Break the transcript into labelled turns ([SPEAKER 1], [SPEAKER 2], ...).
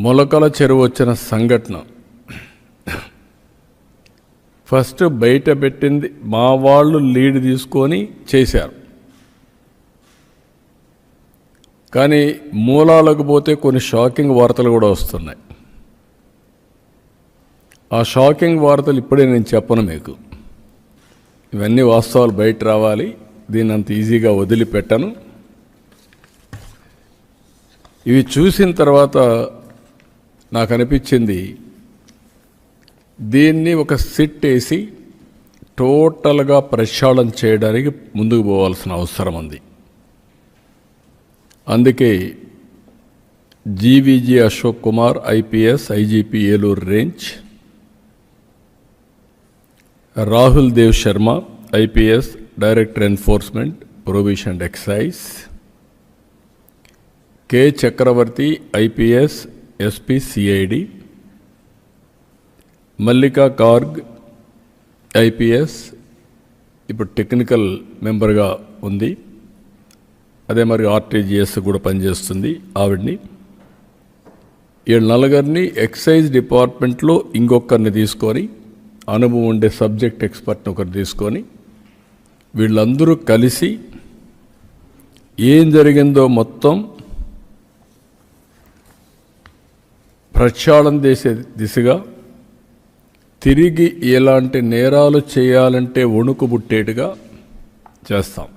[SPEAKER 1] మొలకల చెరువు వచ్చిన సంఘటన ఫస్ట్ బయట పెట్టింది మా వాళ్ళు లీడ్ తీసుకొని చేశారు. కానీ మూలాలకు పోతే కొన్ని షాకింగ్ వార్తలు కూడా వస్తున్నాయి. ఆ షాకింగ్ వార్తలు ఇప్పుడే నేను చెప్పను మీకు. ఇవన్నీ వాస్తవాలు బయట రావాలి. దీన్ని అంత ఈజీగా వదిలిపెట్టను. ఇవి చూసిన తర్వాత నాకు అనిపించింది, దీన్ని ఒక సిట్ వేసి టోటల్గా ప్రక్షాళన చేయడానికి ముందుకు పోవాల్సిన అవసరం ఉంది. అందుకే GVG Ashok Kumar IPS IGP Eluru range, Rahul Dev Sharma IPS director enforcement provision and excise, K Chakravarthi IPS SP CID, Mallika Garg IPS ఇప్పుడు టెక్నికల్ మెంబర్గా ఉంది, అదే మరి ఆర్టీజీఎస్ కూడా పనిచేస్తుంది ఆవిడ్ని. ఈ నలుగురిని ఎక్సైజ్ డిపార్ట్మెంట్లో ఇంకొకరిని తీసుకొని, అనుభవం ఉండే సబ్జెక్ట్ ఎక్స్పర్ట్ని ఒకరు తీసుకొని, వీళ్ళందరూ కలిసి ఏం జరిగిందో మొత్తం ప్రక్షాళన చేసే దిశగా, తిరిగి ఎలాంటి నేరాలు చేయాలంటే వణుకు పుట్టేట్టుగా చేస్తాం.